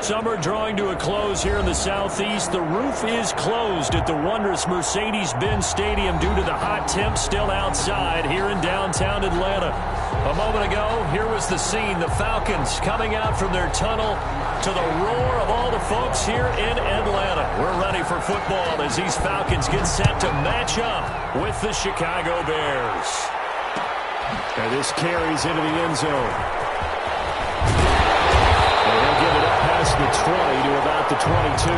Summer drawing to a close here in the southeast. The roof is closed at the wondrous Mercedes-Benz Stadium due to the hot temps still outside here in downtown Atlanta. A moment ago, here was the scene. The Falcons coming out from their tunnel to the roar of all the folks here in Atlanta. We're ready for football as these Falcons get set to match up with the Chicago Bears. And this carries into the end zone. They'll give it up past the 20 to about the 22. The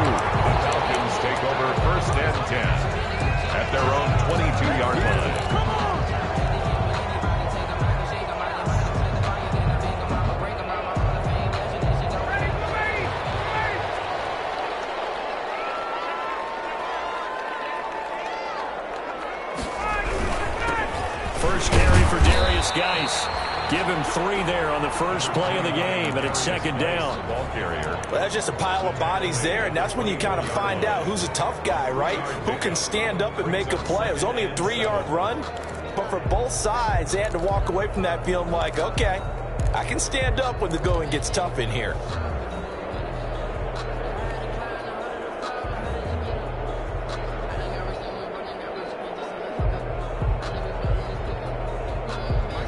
Falcons take over 1st and 10 at their own 22-yard line. First carry for Darius Geis. Give him 3 there on the first play of the game, and it's 2nd down. Ball carrier. Well, that's just a pile of bodies there, and that's when you kind of find out who's a tough guy, right? Who can stand up and make a play. It was only a 3-yard run, but for both sides, they had to walk away from that feeling like, okay, I can stand up when the going gets tough in here.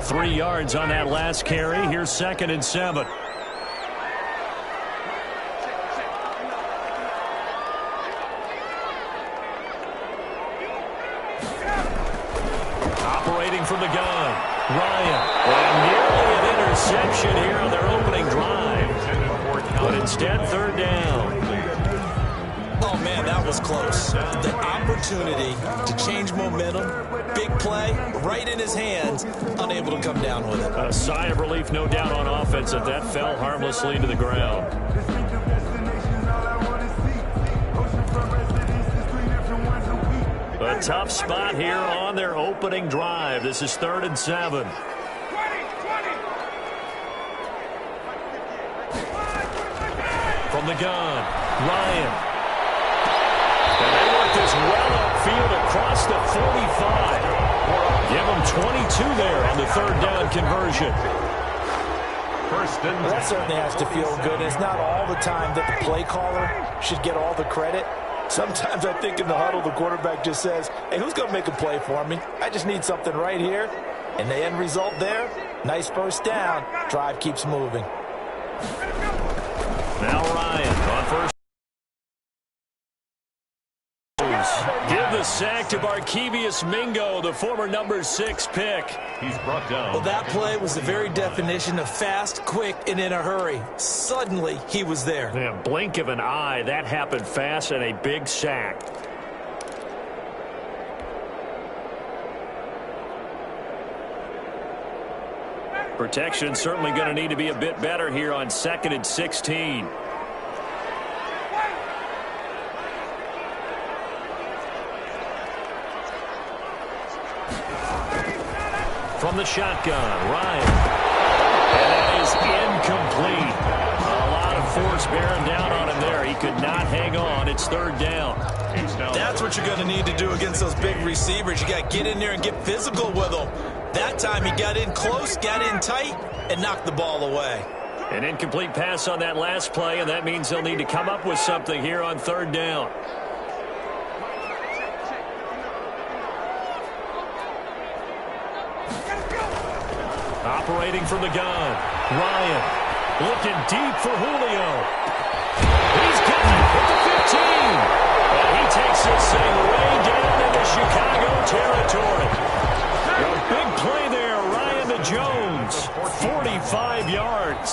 Three yards on that last carry. Here's 2nd and 7. Operating from the gun, Ryan. And nearly an interception here on their opening drive. But instead, 3rd down. Oh, man, that was close. The opportunity to change momentum, big play, right in his hands, unable to come down with it. A sigh of relief, no doubt, on offense if that fell harmlessly to the ground. A tough spot here on their opening drive. This is 3rd and 7. From the gun, Ryan. And they work this well upfield across the 45. Give them 22 there on the 3rd down conversion. Well, that certainly has to feel good. And it's not all the time that the play caller should get all the credit. Sometimes I think in the huddle, the quarterback just says, hey, who's going to make a play for me? I just need something right here. And the end result there, nice 1st down. Drive keeps moving. Now Ryan on first. Give the sack to Barkevious Mingo, the former number 6 pick. He's brought down. Well, that play was the very definition of fast, quick, and in a hurry. Suddenly, he was there. Yeah, blink of an eye, that happened fast, and a big sack. Protection certainly going to need to be a bit better here on 2nd and 16. From the shotgun, Ryan. And that is incomplete. A lot of force bearing down on him there. He could not hang on. It's 3rd down. That's what you're going to need to do against those big receivers. You got to get in there and get physical with them. That time he got in close, got in tight, and knocked the ball away. An incomplete pass on that last play, and that means they'll need to come up with something here on 3rd down. Operating from the gun, Ryan looking deep for Julio. He's got it at the 15. And he takes this thing way down into Chicago territory. A big play there, Ryan to Jones, 45 yards.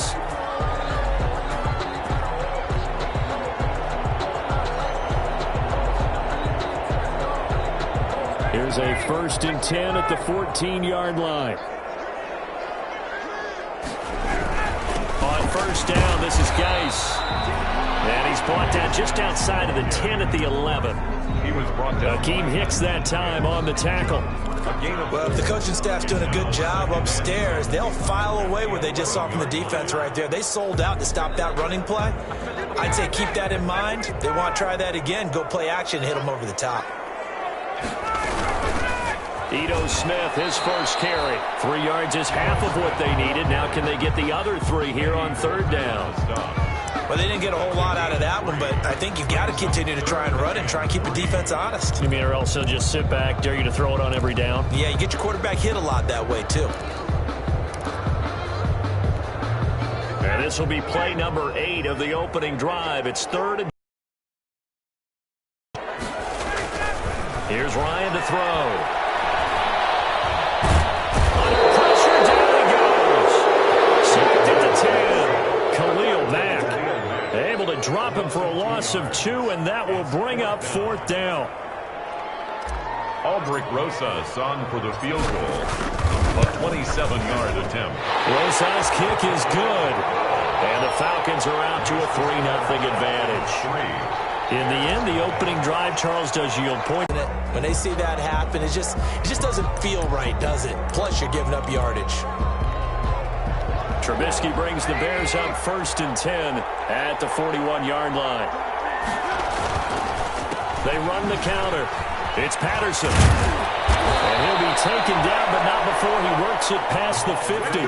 Here's a 1st and 10 at the 14-yard line. On 1st down, this is Geis. And he's brought down just outside of the 10 at the 11. He was brought down. Akeem Hicks that time on the tackle. Well, if the coaching staff's doing a good job upstairs, they'll file away what they just saw from the defense right there. They sold out to stop that running play. I'd say keep that in mind. They want to try that again. Go play action, hit them over the top. Ito Smith, his first carry. 3 yards is half of what they needed. Now can they get the other 3 here on 3rd down? Well, they didn't get a whole lot out of that one, but I think you got to continue to try and run and try and keep the defense honest. You mean or else he'll just sit back, dare you to throw it on every down? Yeah, you get your quarterback hit a lot that way, too. And this will be play number 8 of the opening drive. It's 3rd and... Here's Ryan to throw. Under pressure, down he goes. Sacked at the 10. Khalil Mack able to drop him for a loss of 2, and that will bring up 4th down. Aldrich Rosas on for the field goal. A 27-yard attempt. Rosas' kick is good. And the Falcons are out to a 3-0 advantage. In the end, the opening drive, Charles, does yield points. When they see that happen, it just doesn't feel right, does it? Plus, you're giving up yardage. Trubisky brings the Bears up 1st and 10 at the 41-yard line. They run the counter. It's Patterson. And he'll be taken down, but not before he works it past the 50.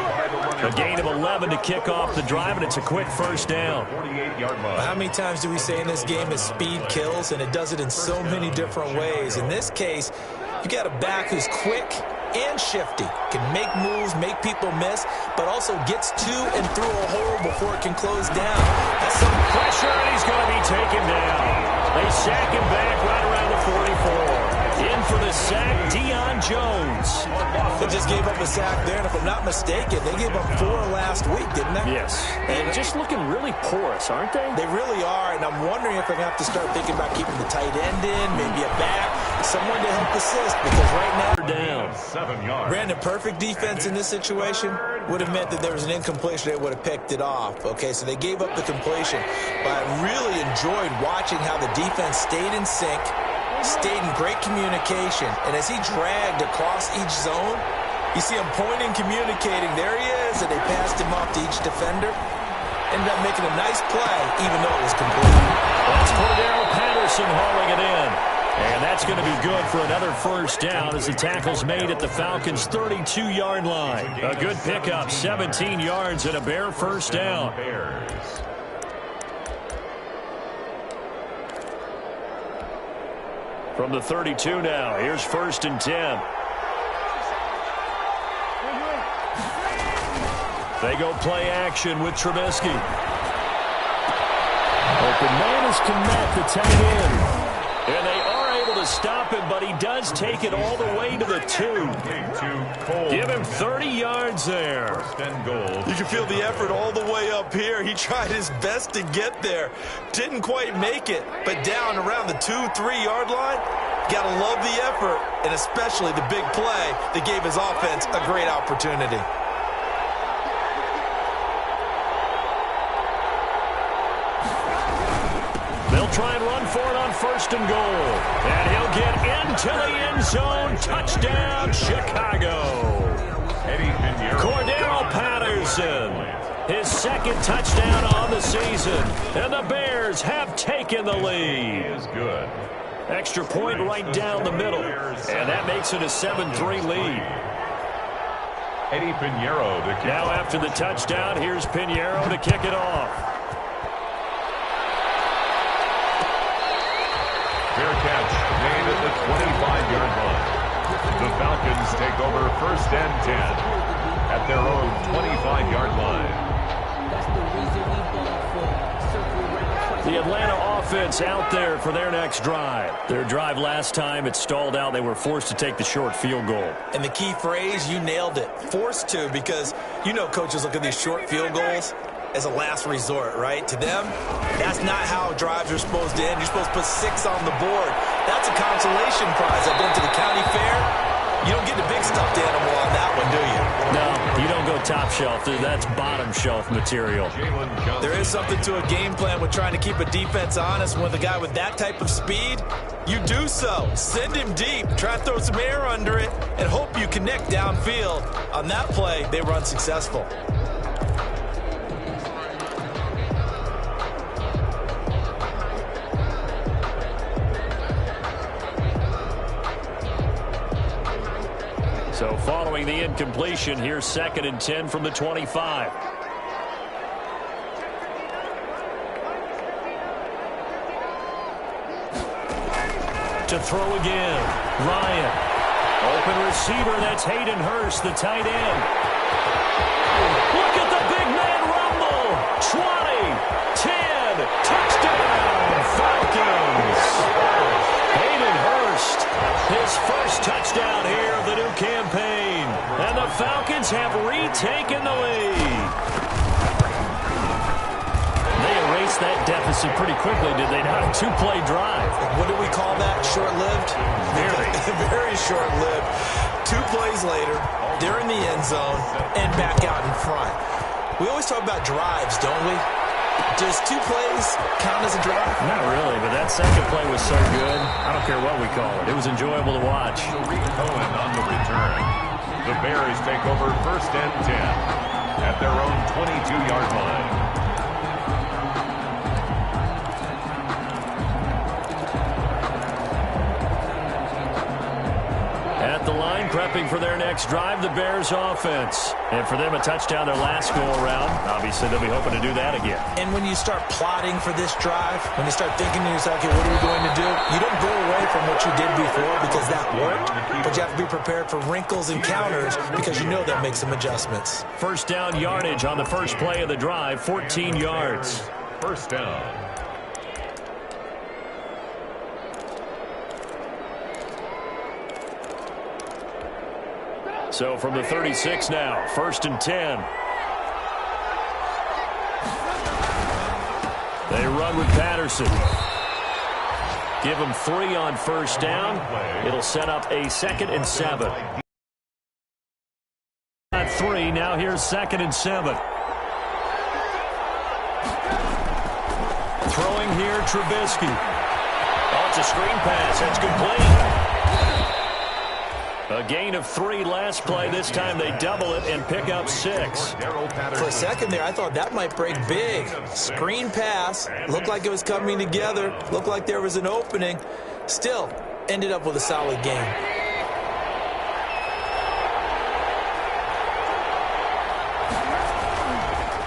A gain of 11 to kick off the drive, and it's a quick 1st down. How many times do we say in this game that speed kills, and it does it in so many different ways? In this case, you got a back who's quick and shifty, can make moves, make people miss, but also gets to and through a hole before it can close down. That's some pressure, and he's going to be taken down. They sack him back right around the 44. In for the sack, Deion Jones. They just gave up a sack there, and if I'm not mistaken, they gave up 4 last week, didn't they? Yes. And just looking really porous, aren't they? They really are, and I'm wondering if I'm going to have to start thinking about keeping the tight end in, maybe a back, someone to help assist, because right now they're down. 7 yards. Brandon, perfect defense in this situation would have meant that there was an incompletion. They would have picked it off. Okay, so they gave up the completion, but I really enjoyed watching how the defense stayed in sync, stayed in great communication, and as he dragged across each zone, you see him pointing, communicating. There he is, and they passed him off to each defender. Ended up making a nice play, even though it was complete. That's Cordero Patterson hauling it in. And that's going to be good for another 1st down as the tackle's made at the Falcons' 32-yard line. A good pickup, 17 yards and a Bear 1st down. From the 32 now, here's 1st and 10. They go play action with Trubisky. Open man is Kmet, the tight end. And they are able to stop him, but he does take it all the way to the 2. Give him 30 yards there. You can feel the effort all the way up here. He tried his best to get there. Didn't quite make it, but down around the 2-3-yard line, gotta love the effort, and especially the big play that gave his offense a great opportunity. They'll try and run for it on 1st and goal. And he'll get into the end zone. Touchdown, Chicago. Cordero Patterson. His 2nd touchdown on the season. And the Bears have taken the lead. Is good. Extra point right down the middle. And that makes it a 7-3 lead. Eddie Pinheiro to kick now off. After the touchdown, here's Pinheiro to kick it off. Fair catch made at the 25-yard line. The Falcons take over 1st and 10 at their own 25-yard line. The Atlanta offense out there for their next drive. Their drive last time, it stalled out. They were forced to take the short field goal. And the key phrase, you nailed it. Forced to, because you know coaches look at these short field goals as a last resort, right? To them, that's not how drives are supposed to end. You're supposed to put 6 on the board. That's a consolation prize. I've been to the county fair. You don't get the big stuffed animal on that one, do you? No, you don't go top shelf. That's bottom shelf material. There is something to a game plan with trying to keep a defense honest. With a guy with that type of speed, you do so. Send him deep. Try to throw some air under it and hope you connect downfield. On that play, they run successful. So following the incompletion, here's 2nd and 10 from the 25. to throw again. Ryan. Open receiver, that's Hayden Hurst, the tight end. Look at the big man rumble. 20, 10, touchdown, Falcons. Hayden Hurst, his first touchdown here of the new campaign. And the Falcons have retaken the lead. They erased that deficit pretty quickly, did they not? A two-play drive. What do we call that? Short-lived? Very. Very short-lived. 2 plays later, they're in the end zone and back out in front. We always talk about drives, don't we? Does 2 plays count as a drive? Not really, but that second play was so good. I don't care what we call it. It was enjoyable to watch. Cohen on the return. The Bears take over 1st and 10 at their own 22-yard line. At the line, prepping for their next drive, the Bears offense. And for them, a touchdown their last go-around. Obviously, they'll be hoping to do that again. And when you start plotting for this drive, when you start thinking to yourself, okay, what are we going to do? You don't go away from what you did before because that worked, but you have to be prepared for wrinkles and counters because you know they'll make some adjustments. First down yardage on the first play of the drive, 14 yards. First down. So from the 36 now, 1st and 10. They run with Patterson. Give him 3 on first down. It'll set up a 2nd and 7. At 3, now here's 2nd and 7. Throwing here, Trubisky. Oh, it's a screen pass. That's complete. A gain of 3 last play. This time they double it and pick up 6. For a second there, I thought that might break big. Screen pass. Looked like it was coming together. Looked like there was an opening. Still, ended up with a solid game.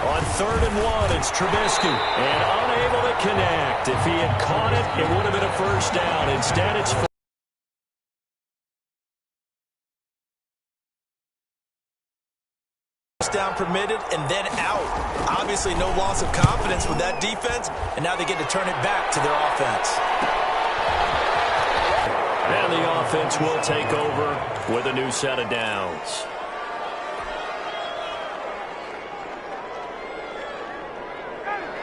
On 3rd and 1, it's Trubisky. And unable to connect. If he had caught it, it would have been a first down. Instead, it's down permitted and then out. Obviously no loss of confidence with that defense, and now they get to turn it back to their offense. And the offense will take over with a new set of downs.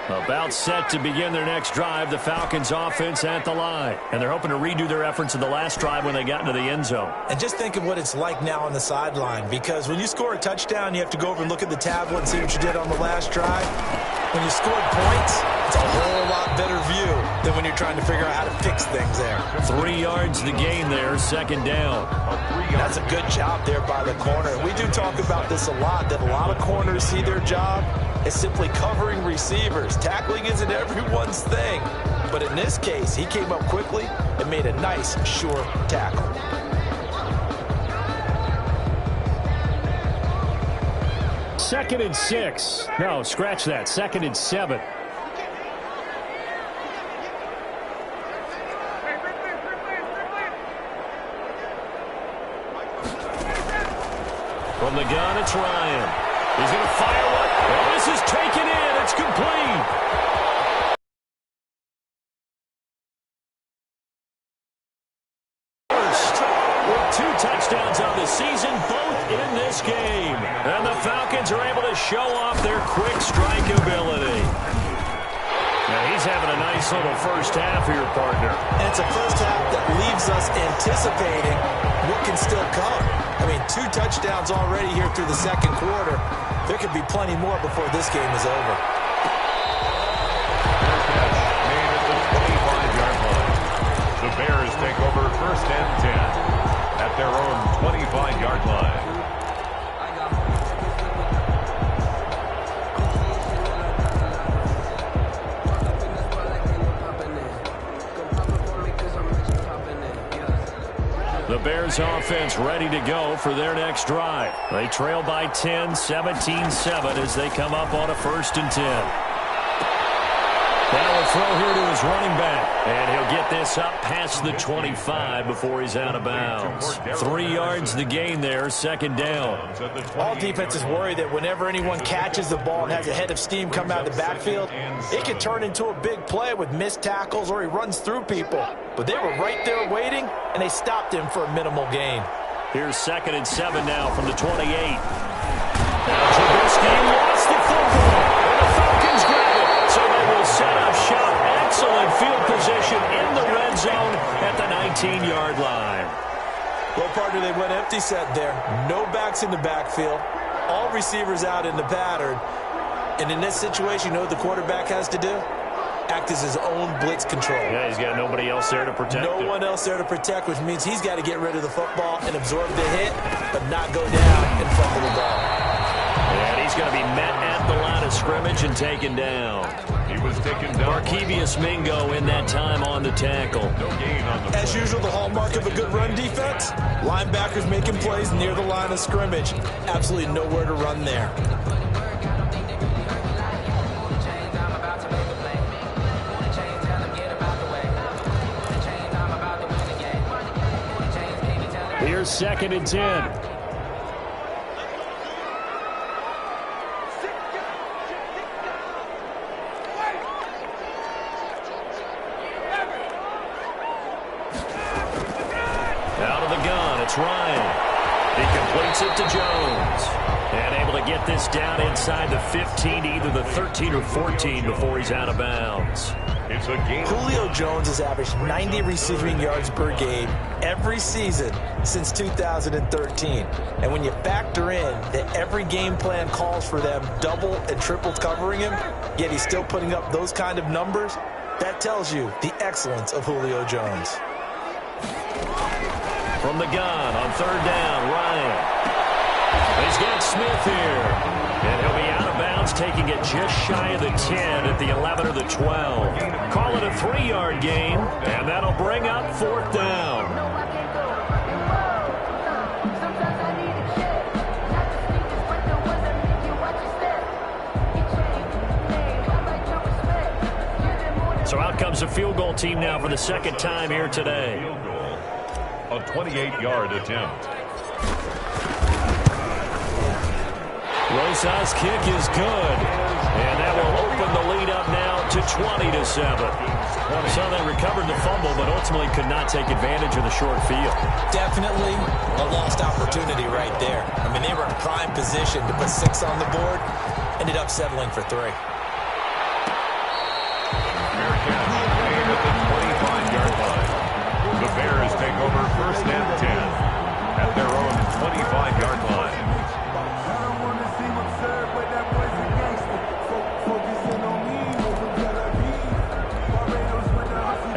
About set to begin their next drive, the Falcons offense at the line. And they're hoping to redo their efforts in the last drive when they got into the end zone. And just think of what it's like now on the sideline, because when you score a touchdown, you have to go over and look at the tablet and see what you did on the last drive. When you scored points, it's a whole lot better view than when you're trying to figure out how to fix things there. 3 yards to gain there, 2nd down. That's a good job there by the corner. We do talk about this a lot, that a lot of corners see their job as simply covering receivers. Tackling isn't everyone's thing. But in this case, he came up quickly and made a nice, sure tackle. Second and 6. No, scratch that. 2nd and 7. From the gun, it's Ryan. He's going to fire one. Oh, this is taken in. It's complete. First, with 2 touchdowns on the season, both in this game. And the Falcons are able to show off their quick strike ability. Now he's having a nice little first half here, partner. And it's a first half that leaves us anticipating what can still come. I mean, 2 touchdowns already here through the second quarter. There could be plenty more before this game is over. Made at the 25-yard line. The Bears take over 1st and 10 at their own 25-yard line. The Bears offense ready to go for their next drive. They trail by 10, 17-7 as they come up on a 1st and 10. Now with throw here to his running back. And he'll get this up past the 25 before he's out of bounds. 3 yards the gain there, second down. All defenses worry that whenever anyone catches the ball and has a head of steam come out of the backfield, it can turn into a big play with missed tackles or he runs through people. But they were right there waiting, and they stopped him for a minimal gain. Here's 2nd and 7 now from the 28. Now Trubisky lost the football. And the Falcons grab it. So they will set up shop. Excellent field position in the red zone at the 19-yard line. Well, partner, they went empty set there. No backs in the backfield. All receivers out in the pattern. And in this situation, you know what the quarterback has to do? Act as his own blitz control. Yeah, he's got nobody else there to protect him. No one else there to protect, which means he's got to get rid of the football and absorb the hit, but not go down and fumble the ball. And he's going to be met at the line of scrimmage and taken down. He was taken down. Markevius Mingo in that time on the tackle. No gain on the play. As usual, the hallmark of a good run defense, linebackers making plays near the line of scrimmage. Absolutely nowhere to run there. Here's 2nd and 10. Out of the gun, it's Ryan. He completes it to Jones. And able to get this down inside the 15, either the 13 or 14 before he's out of bounds. It's a game. Julio Jones has averaged 90 receiving yards per game every season since 2013. And when you factor in that every game plan calls for them double and triple covering him, yet he's still putting up those kind of numbers, that tells you the excellence of Julio Jones. From the gun on 3rd down, Ryan. He's got Smith here. And he'll be out of bounds, taking it just shy of the 10 at the 11 or the 12. Call it a 3-yard gain, and that'll bring up 4th down. So out comes a field goal team now for the 2nd time here today. Field goal, a 28-yard attempt. Rosas' kick is good, and that will open the lead up now to 20-7. So they recovered the fumble, but ultimately could not take advantage of the short field. Definitely a lost opportunity right there. I mean, they were in prime position to put 6 on the board, ended up settling for 3. Bearcats made at the 25-yard line. The Bears take over 1st and 10 at their own 25-yard line.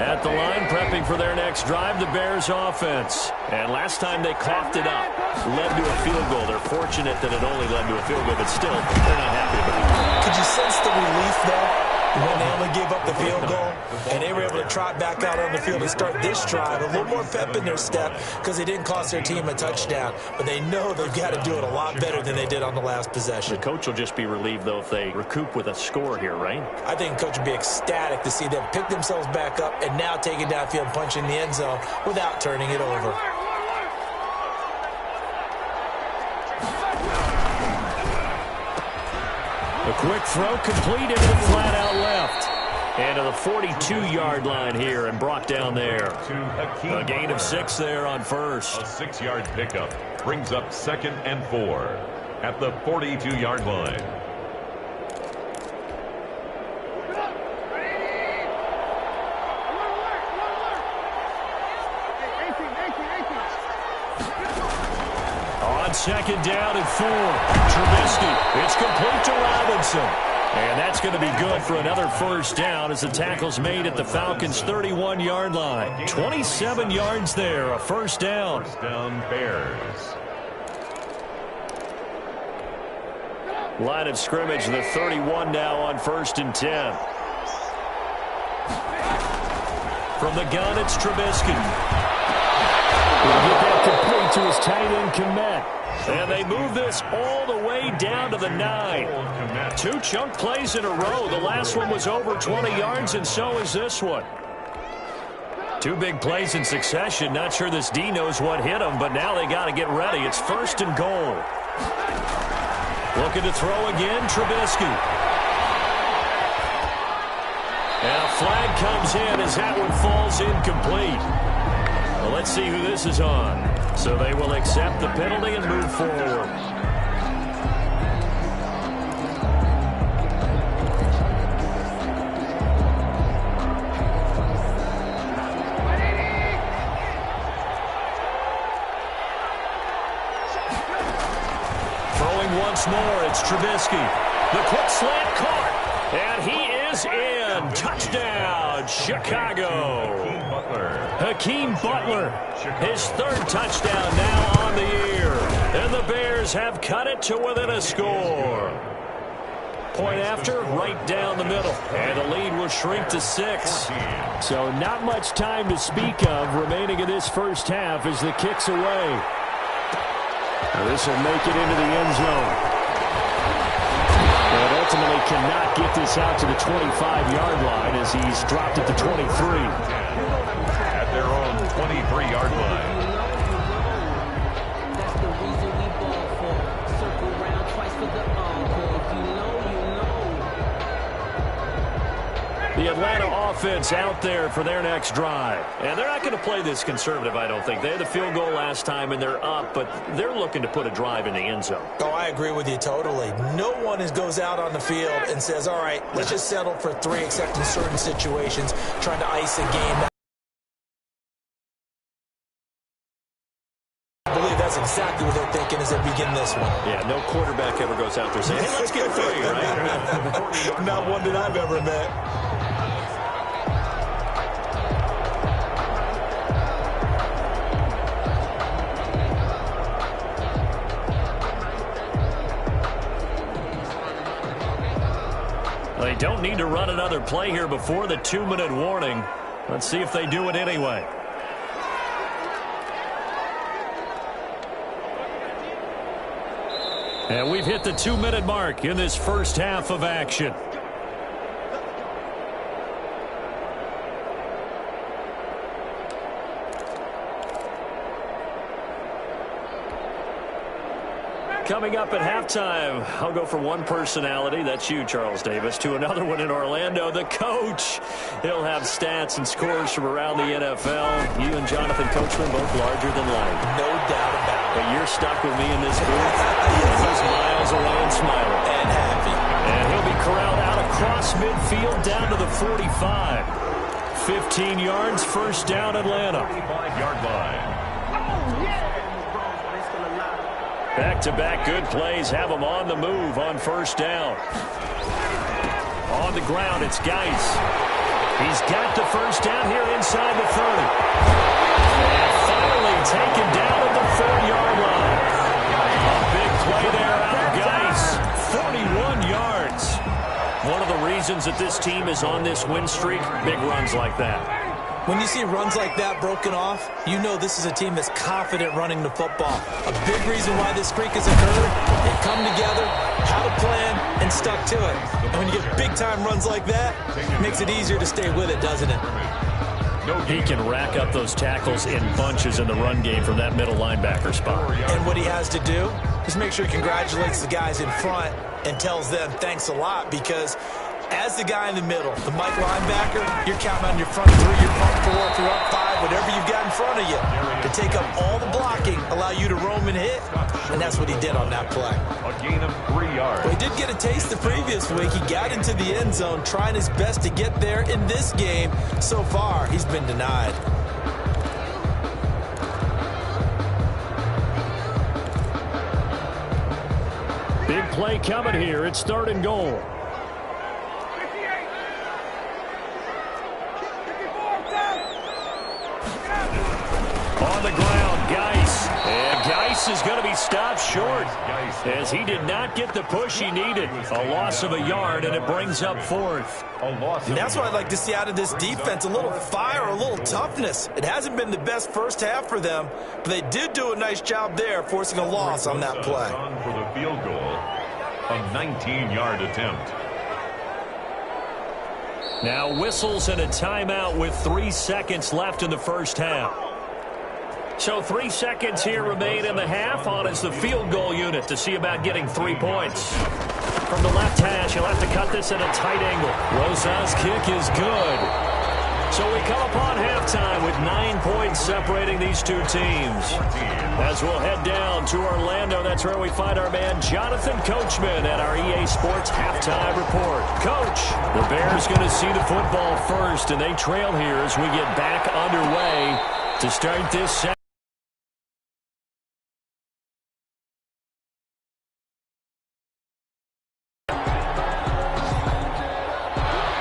At the line, prepping for their next drive, the Bears offense. And last time they coughed it up, led to a field goal. They're fortunate that it only led to a field goal, but still, they're not happy about it. Could you sense the relief, though, when they only gave up the field goal, and they were able to trot back out on the field and start this drive? A little more pep in their step because they didn't cost their team a touchdown, but they know they've got to do it a lot better than they did on the last possession. The coach will just be relieved, though, if they recoup with a score here, right? I think the coach would be ecstatic to see them pick themselves back up and now take it downfield and punch in the end zone without turning it over. A quick throw complete into the flat out left. And to the 42-yard line here and brought down there. A gain of 6 there on first. A 6-yard pickup brings up 2nd and 4 at the 42-yard line. On 2nd down and 4, Trubisky. It's complete to Robinson. And that's going to be good for another first down as the tackle's made at the Falcons' 31-yard line. 27 yards there, a first down. First down, Bears. Line of scrimmage, the 31 now on 1st and 10. From the gun, it's Trubisky. We'll get that complete off to his tight end, Komet. And they move this all the way down to the 9. 2 chunk plays in a row. The last one was over 20 yards, and so is this one. 2 big plays in succession. Not sure this D knows what hit him, but now they got to get ready. It's 1st and goal. Looking to throw again, Trubisky. And a flag comes in as that one falls incomplete. Well, let's see who this is on. So they will accept the penalty and move forward. Throwing once more, it's Trubisky. The quick slant caught. And he is in. Touchdown, Chicago. Hakeem Butler, his 3rd touchdown now on the year. And the Bears have cut it to within a score. Point after, right down the middle. And the lead will shrink to 6. So not much time to speak of remaining in this first half as the kick's away. Now this will make it into the end zone. But ultimately cannot get this out to the 25-yard line as he's dropped it to 23. At their own 23-yard line. That's the reason we ball for. Circle round twice for the encore. If you know, you know. The Atlanta offense out there for their next drive. And they're not going to play this conservative, I don't think. They had the field goal last time, and they're up, but they're looking to put a drive in the end zone. Oh, I agree with you totally. No one goes out on the field and says, all right, let's just settle for 3, except in certain situations, trying to ice a game. I believe that's exactly what they're thinking as they begin this one. Yeah, no quarterback ever goes out there saying, hey, let's get 3, right? Not one that I've ever met. They don't need to run another play here before the 2-minute warning. Let's see if they do it anyway. And we've hit the 2-minute mark in this first half of action. Coming up at halftime, I'll go from one personality, that's you, Charles Davis, to another one in Orlando, the coach. He'll have stats and scores from around the NFL. You and Jonathan Coachman both larger than life. No doubt about it. But you're stuck with me in this booth. He's miles away and smiling. And happy. And he'll be corralled out across midfield down to the 45. 15 yards, first down, Atlanta. 25-yard line. Back-to-back good plays have them on the move on first down. On the ground, it's Geis. He's got the first down here inside the 30. And finally taken down at the 4-yard line. A big play there out of Geis. 41 yards. One of the reasons that this team is on this win streak, big runs like that. When you see runs like that broken off, you know this is a team that's confident running the football. A big reason why this streak has occurred, they come together, had a plan, and stuck to it. And when you get big-time runs like that, it makes it easier to stay with it, doesn't it? He can rack up those tackles in bunches in the run game from that middle linebacker spot. And what he has to do is make sure he congratulates the guys in front and tells them thanks a lot, because as the guy in the middle, the Mike linebacker, you're counting on your front 3, your front 4, if you're up 5, whatever you've got in front of you to take up all the blocking, allow you to roam and hit, and that's what he did on that play. A gain of 3 yards. Well, he did get a taste the previous week. He got into the end zone, trying his best to get there in this game. So far, he's been denied. Big play coming here. It's 3rd and goal. On the ground, Geis. And Geis this is going to be stopped short as he did not get the push he needed. A loss of a yard, and it brings up fourth. And that's what I'd like to see out of this defense, a little fire, a little toughness. It hasn't been the best first half for them, but they did do a nice job there, forcing a loss on that play. For the field goal, a 19-yard attempt. Now whistles and a timeout with 3 seconds left in the first half. So 3 seconds here remain in the half. On is the field goal unit to see about getting 3 points. From the left hash, he'll have to cut this at a tight angle. Rosa's kick is good. So we come upon halftime with 9 points separating these two teams. As we'll head down to Orlando, that's where we find our man Jonathan Coachman at our EA Sports Halftime Report. Coach, the Bears going to see the football first, and they trail here as we get back underway to start this second.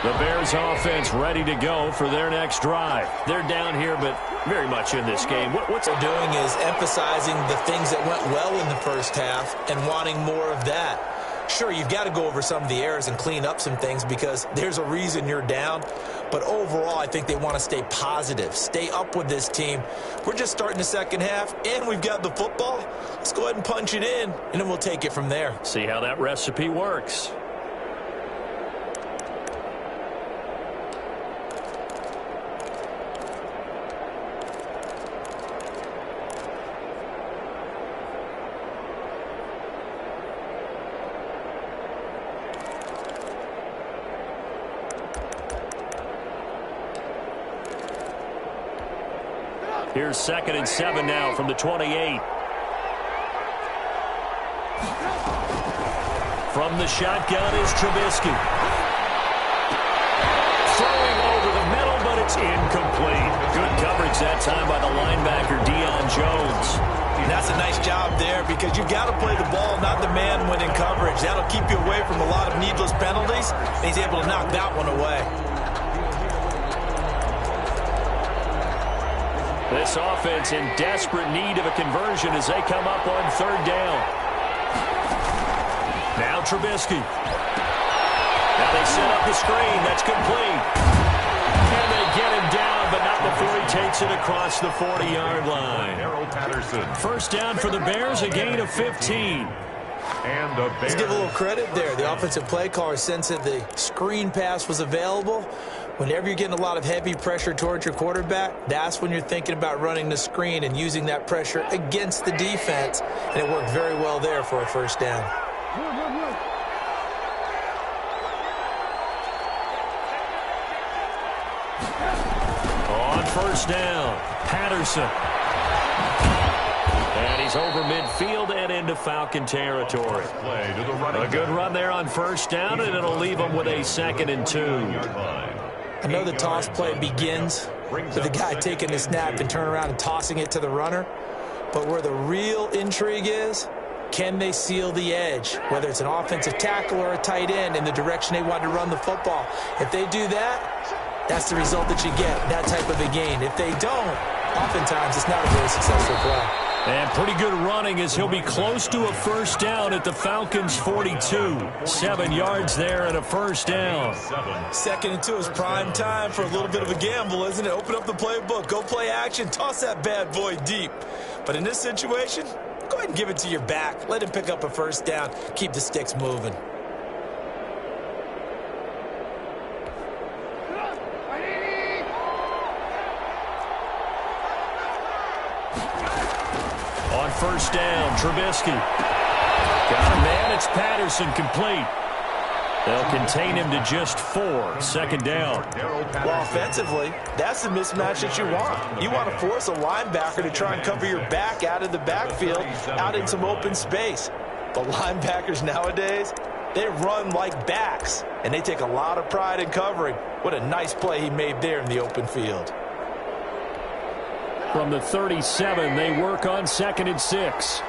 The Bears offense ready to go for their next drive. They're down here, but very much in this game. What they're doing is emphasizing the things that went well in the first half and wanting more of that. Sure, you've got to go over some of the errors and clean up some things because there's a reason you're down. But overall, I think they want to stay positive, stay up with this team. We're just starting the second half, and we've got the football. Let's go ahead and punch it in, and then we'll take it from there. See how that recipe works. Here's 2nd and 7 now from the 28. From the shotgun is Trubisky. Throwing over the middle, but it's incomplete. Good coverage that time by the linebacker, Deion Jones. And that's a nice job there because you've got to play the ball, not the man when in coverage. That'll keep you away from a lot of needless penalties, and he's able to knock that one away. This offense in desperate need of a conversion as they come up on 3rd down. Now Trubisky. Now they set up the screen. That's complete. And they get him down, but not before he takes it across the 40-yard line. First down for the Bears, a gain of 15. And the Bears. Let's give a little credit there. The offensive play caller sensed that the screen pass was available. Whenever you're getting a lot of heavy pressure towards your quarterback, that's when you're thinking about running the screen and using that pressure against the defense. And it worked very well there for a first down. On first down, Patterson. And he's over midfield and into Falcon territory. A good run there on first down, and it'll leave him with a 2nd and 2. I know the toss play begins with the guy taking the snap and turning around and tossing it to the runner. But where the real intrigue is, can they seal the edge, whether it's an offensive tackle or a tight end in the direction they want to run the football? If they do that, that's the result that you get, that type of a gain. If they don't, oftentimes it's not a very successful play. And pretty good running as he'll be close to a first down at the Falcons' 42. 7 yards there and a first down. 2nd and 2 is prime time for a little bit of a gamble, isn't it? Open up the playbook, go play action, toss that bad boy deep. But in this situation, go ahead and give it to your back. Let him pick up a first down. Keep the sticks moving. On first down, Trubisky. Got a man, it's Patterson, complete. They'll contain him to just 4. 2nd down. Well, offensively, that's the mismatch that you want. You want to force a linebacker to try and cover your back out of the backfield, out in some open space. But linebackers nowadays, they run like backs, and they take a lot of pride in covering. What a nice play he made there in the open field. From the 37, they work on 2nd and 6.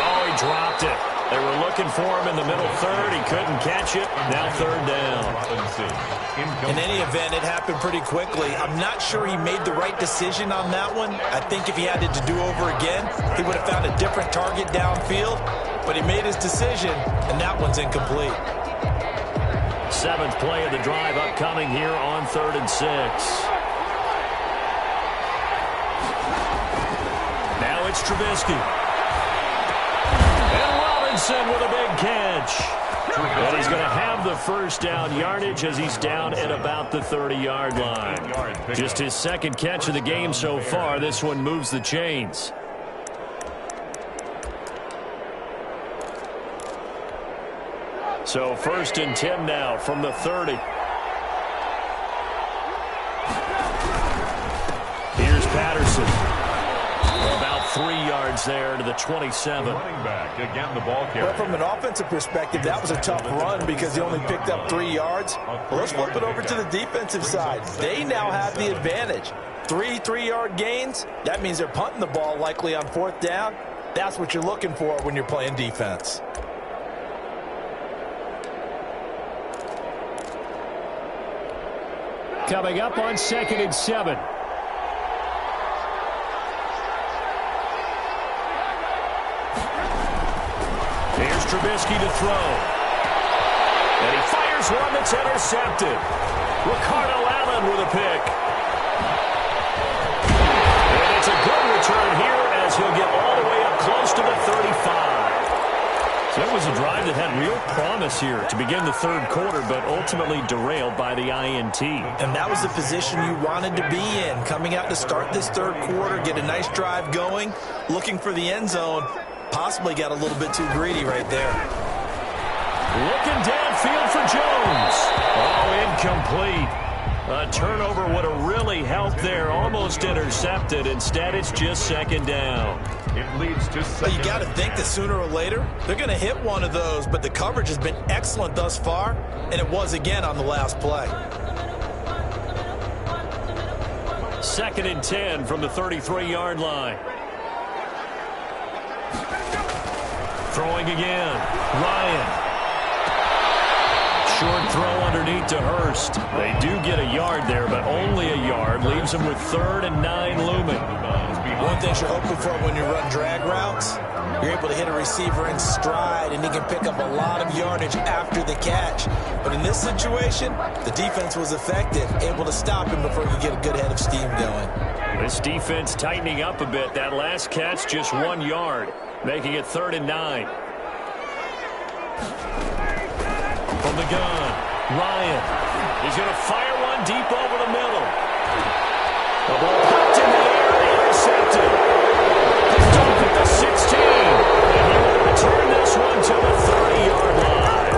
Oh, he dropped it. They were looking for him in the middle third. He couldn't catch it. Now third down. In any event, it happened pretty quickly. I'm not sure he made the right decision on that one. I think if he had it to do over again, he would have found a different target downfield. But he made his decision, and that one's incomplete. Seventh play of the drive upcoming here on 3rd and 6. Now it's Trubisky. And Robinson with a big catch. And he's going to have the first down yardage as he's down at about the 30-yard line. Just his second catch of the game so far. This one moves the chains. So 1st and 10 now from the 30. Here's Patterson. About 3 yards there to the 27. Running back, again the ball carrier. Well, from an offensive perspective, that was a tough run because he only picked up 3 yards. Well, let's flip it over to the defensive side. They now have the advantage. 3 3-yard gains. That means they're punting the ball likely on 4th down. That's what you're looking for when you're playing defense. Coming up on 2nd and 7. Here's Trubisky to throw. And he fires one that's intercepted. Ricardo Allen with a pick. And it's a good return here as he'll get all the way up close to the 35. So that was a drive that had real promise here to begin the 3rd quarter, but ultimately derailed by the INT. And that was the position you wanted to be in, coming out to start this 3rd quarter, get a nice drive going, looking for the end zone. Possibly got a little bit too greedy right there. Looking downfield for Jones. Oh, incomplete. A turnover would have really helped there. Almost intercepted. Instead, it's just 2nd down. It leads to second. Well, you got to think that sooner or later, they're going to hit one of those, but the coverage has been excellent thus far, and it was again on the last play. 2nd and 10 from the 33-yard line. Throwing again. Ryan. Short throw underneath to Hurst. They do get a yard there, but only a yard. Leaves them with 3rd and 9 looming. One thing you're hoping for when you run drag routes, you're able to hit a receiver in stride, and he can pick up a lot of yardage after the catch. But in this situation, the defense was effective, able to stop him before he could get a good head of steam going. This defense tightening up a bit. That last catch, just 1 yard, making it 3rd and 9. From the gun, Ryan. He's going to fire one deep over the middle. The ball popped in the air, intercepted. Picked up at the 16. And he will return this one to the 30-yard line.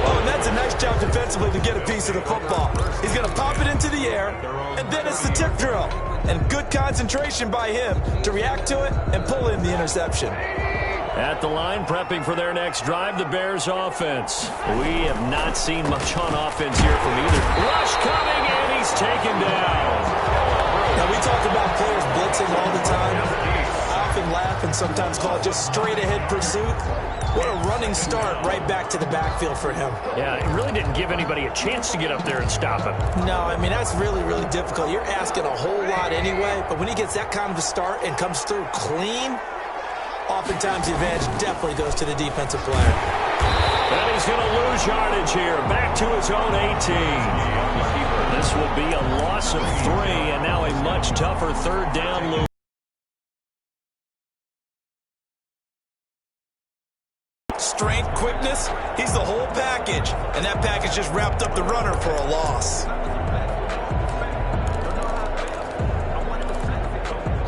Oh, and that's a nice job defensively to get a piece of the football. He's going to pop it into the air, and then it's the tip drill. And good concentration by him to react to it and pull in the interception. At the line, prepping for their next drive, the Bears offense. We have not seen much on offense here from either. Rush coming, and he's taken down. Now, we talk about players blitzing all the time. I often laugh and sometimes call it just straight-ahead pursuit. What a running start right back to the backfield for him. Yeah, it really didn't give anybody a chance to get up there and stop him. No, I mean, that's really, really difficult. You're asking a whole lot anyway, but when he gets that kind of a start and comes through clean, oftentimes the advantage definitely goes to the defensive player. And he's going to lose yardage here. Back to his own 18. This will be a loss of 3, and now a much tougher 3rd down lose. Strength, quickness, he's the whole package. And that package just wrapped up the runner for a loss.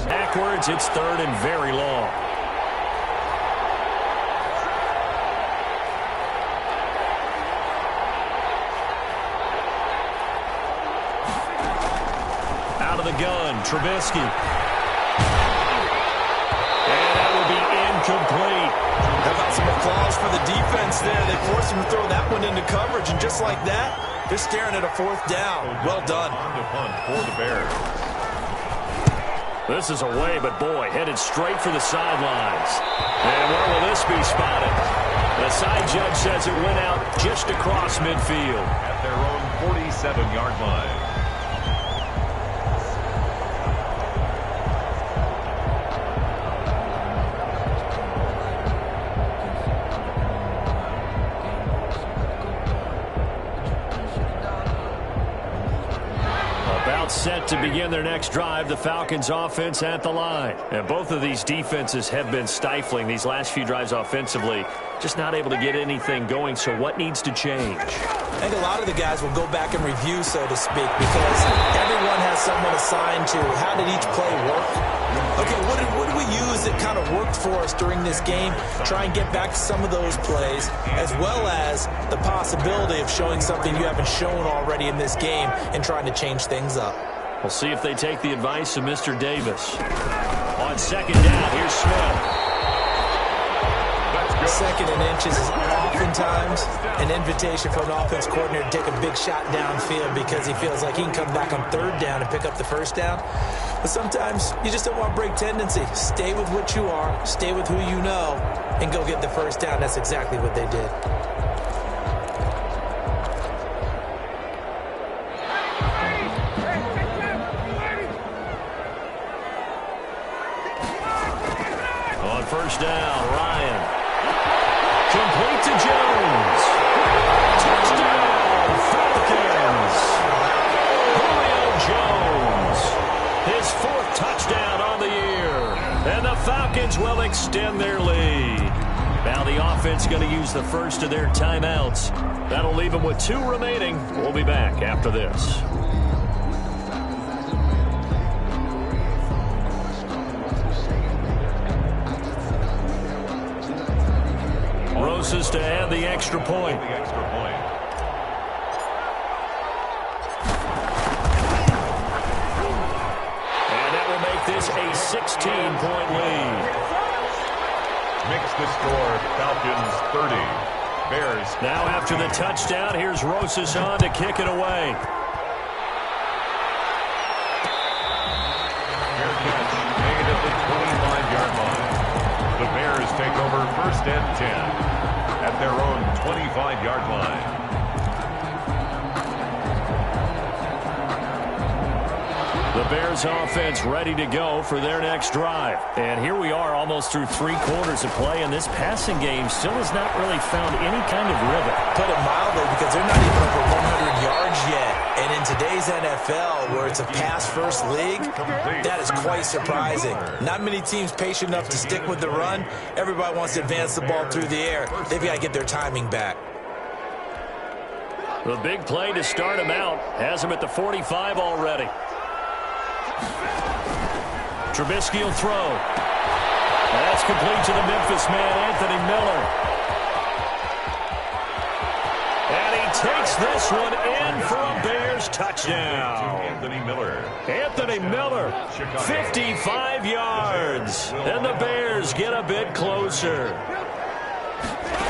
Backwards, it's 3rd and very long. Out of the gun, Trubisky. And that will be incomplete. How about some applause for the defense there? They forced him to throw that one into coverage, and just like that, they're staring at a 4th down. Well done. On to punt for the Bears. This is away, but boy, headed straight for the sidelines. And where will this be spotted? The side judge says it went out just across midfield. At their own 47-yard line. Set to begin their next drive, the Falcons offense at the line. And both of these defenses have been stifling these last few drives offensively. Just not able to get anything going, so what needs to change? I think a lot of the guys will go back and review, so to speak, because everyone has someone assigned to how did each play work. Okay, what did we use that kind of worked for us during this game? Try and get back to some of those plays, as well as the possibility of showing something you haven't shown already in this game and trying to change things up. We'll see if they take the advice of Mr. Davis. On second down, here's Smith. Second and inches is oftentimes an invitation for an offense coordinator to take a big shot downfield because he feels like he can come back on third down and pick up the first down. But sometimes you just don't want to break tendency. Stay with what you are, stay with who you know, and go get the first down. That's exactly what they did. On first down, Ryan. Complete to Jones. Touchdown, Falcons. Julio Jones. His fourth touchdown on the year. And the Falcons will extend their lead. Now the offense going to use the first of their timeouts. That'll leave them with 2 remaining. We'll be back after this. Roses to add the extra point. And that will make this a 16-point lead. Makes the score Falcons 30. Bears. Now after the touchdown, here's Roses on to kick it away. Fair catch made at the 25-yard line. The Bears take over first and 10 at their own 25-yard line. The Bears offense ready to go for their next drive. And here we are almost through 3 quarters of play, and this passing game still has not really found any kind of rhythm. Put it mildly, because they're not even over 100 yards yet. And in today's NFL, where it's a pass-first league, that is quite surprising. Not many teams patient enough to stick with the run. Everybody wants to advance the ball through the air. They've got to get their timing back. The big play to start him out has him at the 45 already. Trubisky will throw. That's complete to the Memphis man, Anthony Miller. And he takes this one in for a Bears touchdown. Anthony Miller. Anthony Miller, 55 yards. And the Bears get a bit closer.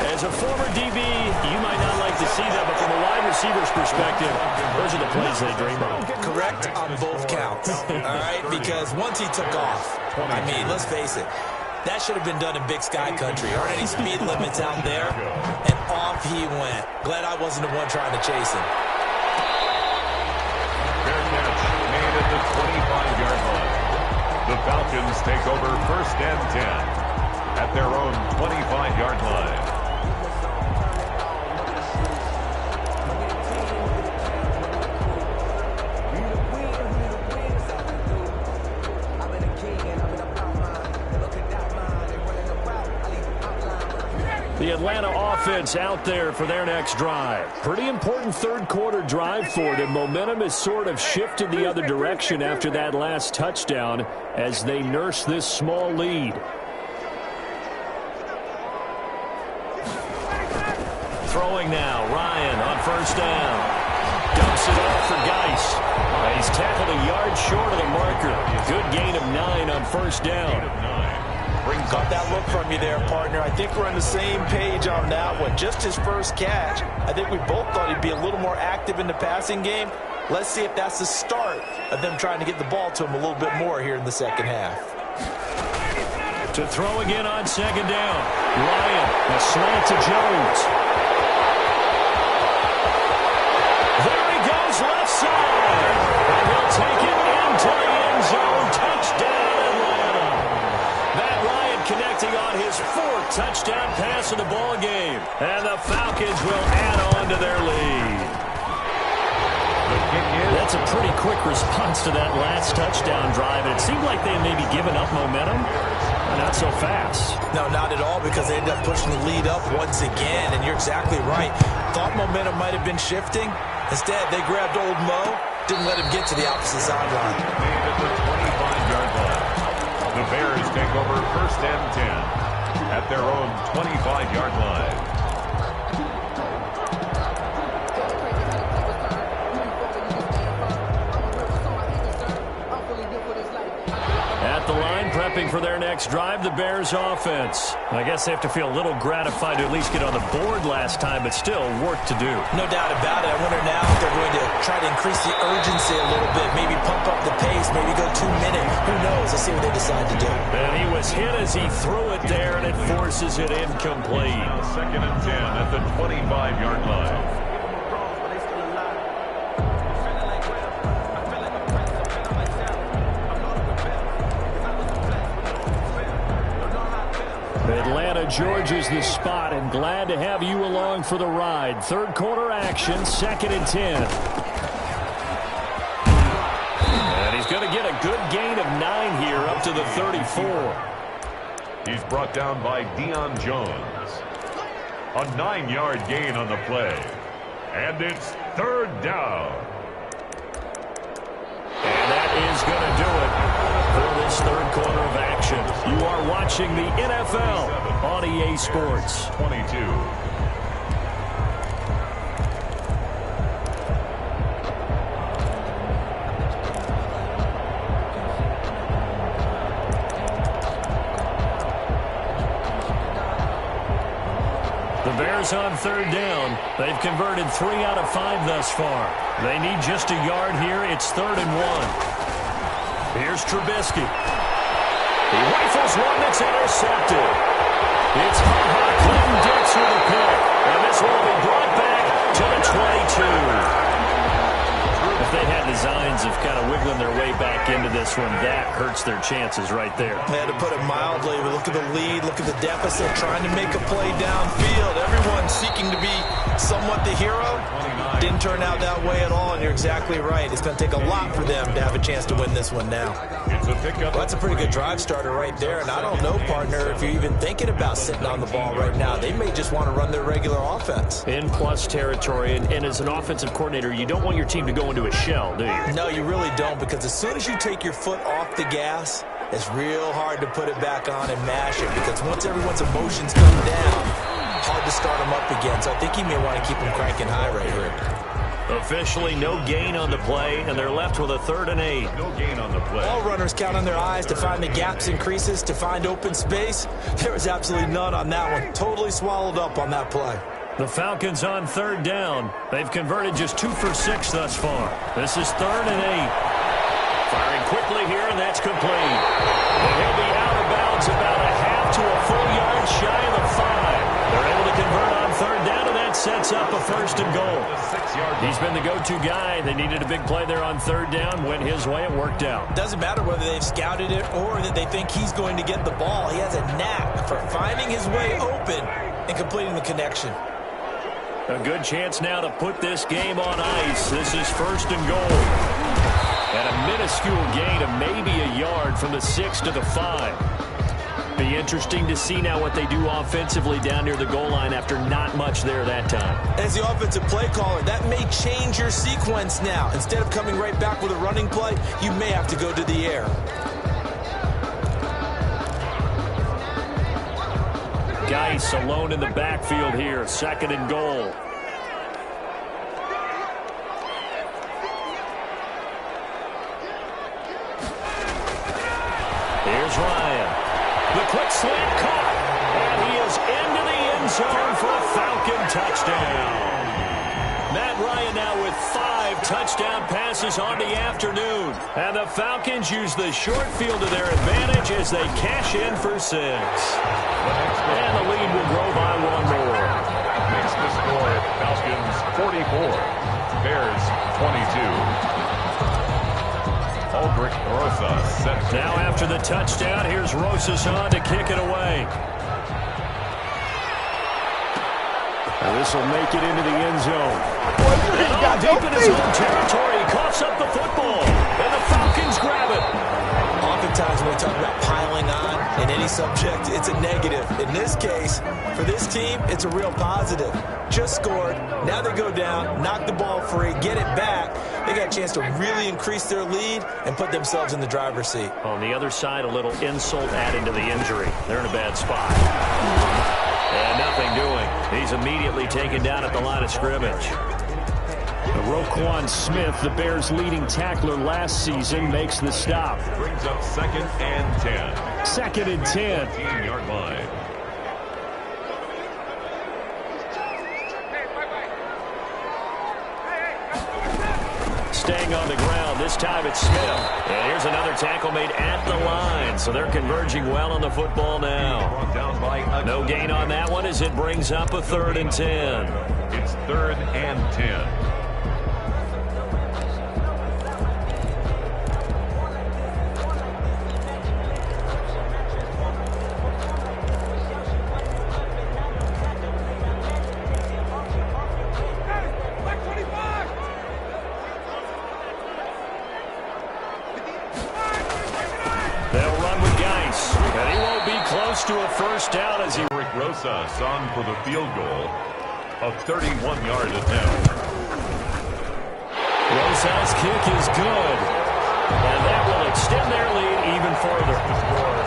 As a former DB, you might not like to see that, but from a wide receiver's perspective, those are the plays they dream of. Correct on both counts, all right? Because once he took off, I mean, let's face it, that should have been done in Big Sky Country. Aren't any speed limits out there? And off he went. Glad I wasn't the one trying to chase him. Fair catch made at the 25-yard line. The Falcons take over first and 10 at their own 25-yard line. The Atlanta offense out there for their next drive. Pretty important third quarter drive for them. Momentum has sort of shifted the other direction after that last touchdown as they nurse this small lead. Throwing now, Ryan on first down. Dumps it off for Geis. He's tackled a yard short of the marker. Good gain of 9 on first down. Got that look from you there, partner. I think we're on the same page on that one. Just his first catch. I think we both thought he'd be a little more active in the passing game. Let's see if that's the start of them trying to get the ball to him a little bit more here in the second half. To throw again on second down. Ryan, a slant to Jones. There he goes, left side. And he'll take it into the end zone. Touchdown, Atlanta. Matt Ryan connecting on his 4th touchdown pass of the ball game. And the Falcons will add on to their lead. That's a pretty quick response to that last touchdown drive. And it seemed like they had maybe given up momentum. Not so fast. No, not at all, because they ended up pushing the lead up once again, and you're exactly right. Thought momentum might have been shifting. Instead, they grabbed old Mo, didn't let him get to the opposite sideline. Made at the 25-yard line. The Bears take over 1st and 10 at their own 25-yard line. At the line, prepping for their next drive, the Bears offense. I guess they have to feel a little gratified to at least get on the board last time, but still work to do. No doubt about it. I wonder now if they're going to try to increase the urgency a little bit, maybe pump up the pace, maybe go 2-minute. Who knows? Let's see what they decide to do. And he was hit as he threw it there, and it forces it incomplete. 2nd and 10 at the 25-yard line. Atlanta, Georgia's the spot, and glad to have you along for the ride. 3rd quarter action, 2nd and 10. And he's going to get a good gain of 9 here, up to the 34. He's brought down by Deion Jones. A 9-yard gain on the play. And it's 3rd down. And that is going to do it for this 3rd quarter of action. You are watching the NFL on EA Sports. 22. The Bears on 3rd down. They've converted 3 out of 5 thus far. They need just a yard here. It's 3rd and 1. Here's Trubisky. He rifles one that's intercepted. It's Clinton Dix with a pick. And this one will be brought back to the 22. If they had designs of kind of wiggling their way back into this one, that hurts their chances right there. They had to put it mildly. Look at the lead, look at the deficit, trying to make a play downfield. Everyone seeking to be somewhat the hero. Didn't turn out that way at all, and you're exactly right. It's going to take a lot for them to have a chance to win this one now. It's a pickup. Well, that's a pretty good drive starter right there, and I don't know, partner, if you're even thinking about sitting on the ball right now. They may just want to run their regular offense. In plus territory, and as an offensive coordinator, you don't want your team to go into a shell, do you? No, you really don't, because as soon as you take your foot off the gas, it's real hard to put it back on and mash it, because once everyone's emotions come down, hard to start them up again. So I think you may want to keep them cranking high right here. Officially no gain on the play, and they're left with a 3rd and 8. No gain on the play. All runners count on their eyes to find the gaps and creases, to find open space. There was absolutely none on that one. Totally swallowed up on that play. The Falcons on 3rd down. They've converted just 2 for 6 thus far. This is 3rd and 8. Firing quickly here, and that's complete. And he'll be out of bounds about a half to a full yard shy of the 5. They're able to convert on 3rd down, and that sets up a 1st and goal. He's been the go-to guy. They needed a big play there on 3rd down. Went his way. It worked out. Doesn't matter whether they've scouted it or that they think he's going to get the ball. He has a knack for finding his way open and completing the connection. A good chance now to put this game on ice. This is 1st and goal. And a minuscule gain of maybe a yard from the 6 to the 5. Be interesting to see now what they do offensively down near the goal line after not much there that time. As the offensive play caller, that may change your sequence now. Instead of coming right back with a running play, you may have to go to the air. Geis alone in the backfield here. 2nd and goal. Here's Ryan. The quick slant caught. And he is into the end zone for a Falcon touchdown. Matt Ryan now with 5 touchdown passes on the afternoon. And the Falcons use the short field to their advantage as they cash in for 6. And the lead will grow by 1 more. Makes the score Falcons 44, Bears 22. Aldrich Rosas set. Now after the touchdown, here's Rosas on to kick it away. And this will make it into the end zone. And deep in his own territory, he coughs up the football. And the Falcons grab it. Oftentimes when we talk about piling on in any subject, it's a negative. In this case, for this team, it's a real positive. Just scored. Now they go down, knock the ball free, get it back. They got a chance to really increase their lead and put themselves in the driver's seat. On the other side, a little insult added to the injury. They're in a bad spot. And nothing doing. He's immediately taken down at the line of scrimmage. Roquan Smith, the Bears' leading tackler last season, makes the stop. Brings up 2nd and 10. 2nd and 10. 15-yard line. Staying on the ground, this time it's Smith. And here's another tackle made at the line. So they're converging well on the football now. No gain on that one as it brings up a 3rd and 10. It's 3rd and 10. To a first down as he... Rick Rosas on for the field goal. A 31-yard attempt. Rosas' kick is good. And that will extend their lead even further.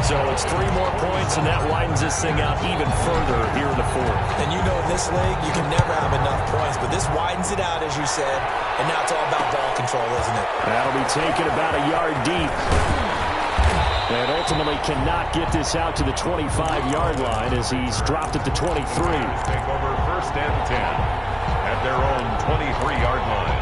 So it's 3 more points, and that widens this thing out even further here in the 4th. And you know in this league, you can never have enough points, but this widens it out, as you said, and now it's all about ball control, isn't it? That'll be taken about a yard deep. And ultimately cannot get this out to the 25-yard line as he's dropped at the 23. Take over 1st and 10 at their own 23-yard line.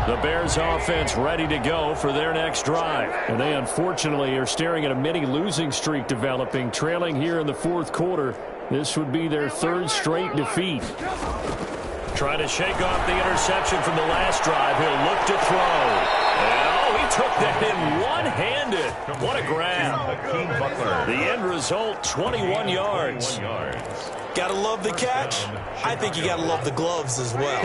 The Bears offense ready to go for their next drive. And they unfortunately are staring at a mini losing streak developing, trailing here in the 4th quarter. This would be their 3rd straight defeat. Trying to shake off the interception from the last drive. He'll look to throw. And, he took that in one-handed. What a grab. The end result, 21 yards. Gotta love the catch. I think you gotta love the gloves as well.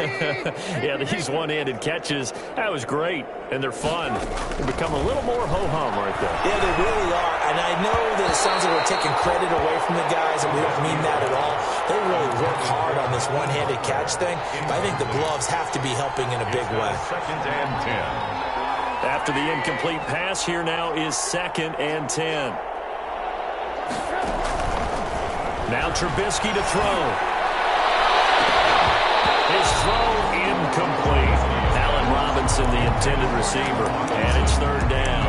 Yeah, these one-handed catches, that was great. And they're fun. They become a little more ho-hum right there. Yeah, they really are. And I know that it sounds like we're taking credit away from the guys, and we don't mean that at all. They really work hard on this one-handed catch thing, but I think the gloves have to be helping in a big way. 2nd and 10. After the incomplete pass, here now is 2nd and 10. Now Trubisky to throw. His throw incomplete. Allen Robinson, the intended receiver, and it's 3rd down.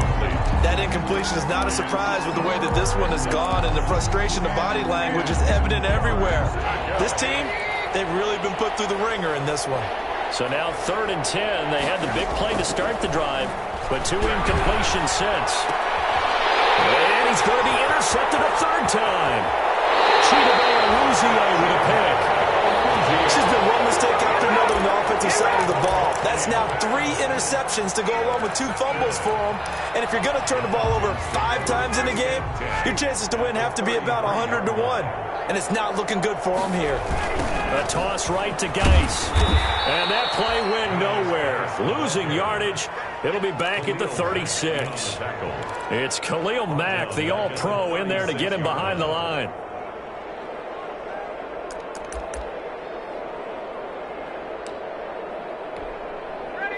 That incompletion is not a surprise with the way that this one has gone, and the frustration of body language is evident everywhere. This team, they've really been put through the ringer in this one. So now 3rd and 10. They had the big play to start the drive, but 2 incompletions since. And he's going to be intercepted a 3rd time. Chidobe with a pick. This has been one mistake after another on the offensive side of the ball. That's now 3 interceptions to go along with 2 fumbles for him. And if you're going to turn the ball over 5 times in a game, your chances to win have to be about 100 to 1. And it's not looking good for him here. A toss right to Geis. And that play went nowhere. Losing yardage. It'll be back at the 36. It's Khalil Mack, the All-Pro, in there to get him behind the line.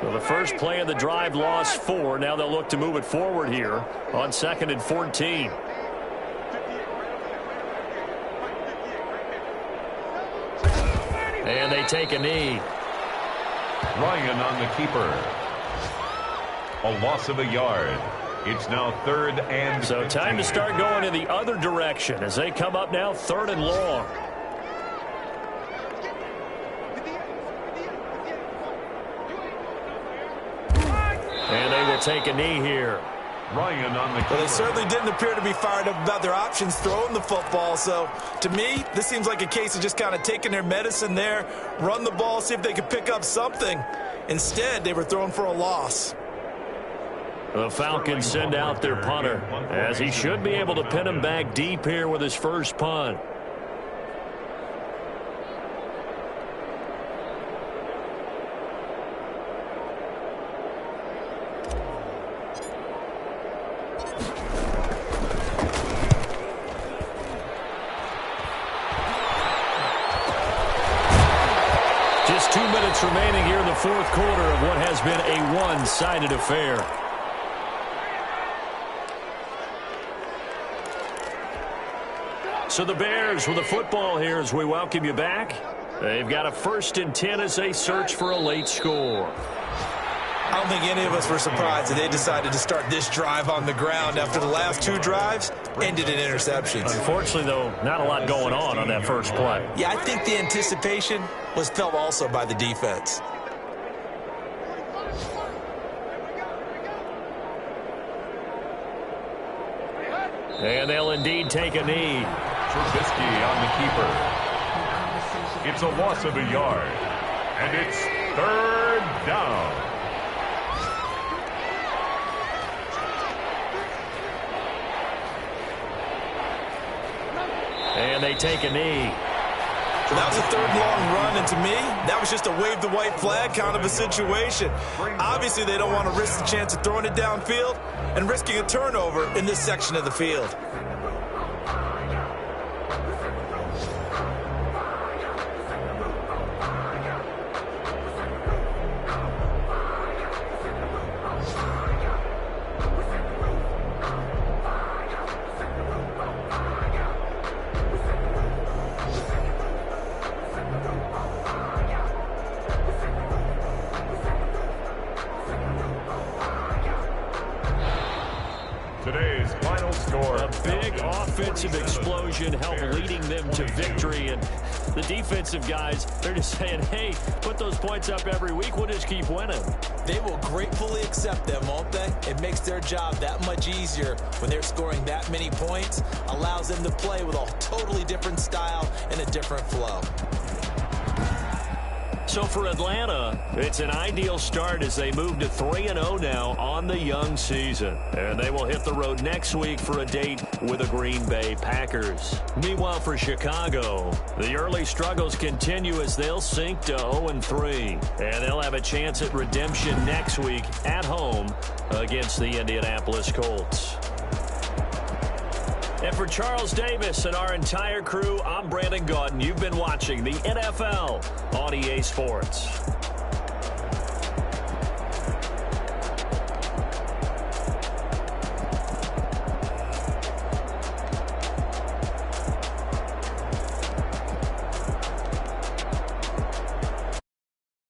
So the first play of the drive lost 4. Now they'll look to move it forward here on 2nd and 14. And they take a knee. Ryan on the keeper. A loss of a yard. It's now 3rd and 15. So time to start going in the other direction as they come up now 3rd and long. to take a knee here. Ryan on the keeper. Well, they certainly didn't appear to be fired up about their options throwing the football. So, to me, this seems like a case of just kind of taking their medicine there, run the ball, see if they could pick up something. Instead, they were throwing for a loss. The Falcons send out their punter, as he should be able to pin him back deep here with his first punt. Just 2 minutes remaining here in the fourth quarter of what has been a one-sided affair. So the Bears with the football here as we welcome you back. They've got a 1st and 10 as they search for a late score. I don't think any of us were surprised that they decided to start this drive on the ground after the last 2 drives ended in interceptions. Unfortunately, though, not a lot going on that first play. Yeah, I think the anticipation was felt also by the defense. And they'll indeed take a knee. Trubisky on the keeper. It's a loss of a yard. And it's 3rd down. And they take a knee. So that was a 3rd long run, and to me, that was just a wave the white flag kind of a situation. Obviously, they don't want to risk the chance of throwing it downfield and risking a turnover in this section of the field. Today's final score. A big offensive explosion helped leading them to victory. And the defensive guys, they're just saying, hey, put those points up every week. We'll just keep winning. They will gratefully accept them, won't they? It makes their job that much easier when they're scoring that many points. Allows them to play with a totally different style and a different flow. So for Atlanta, it's an ideal start as they move to 3-0 now on the young season. And they will hit the road next week for a date with the Green Bay Packers. Meanwhile, for Chicago, the early struggles continue as they'll sink to 0-3. And they'll have a chance at redemption next week at home against the Indianapolis Colts. And for Charles Davis and our entire crew, I'm Brandon Gaudin. You've been watching the NFL on EA Sports.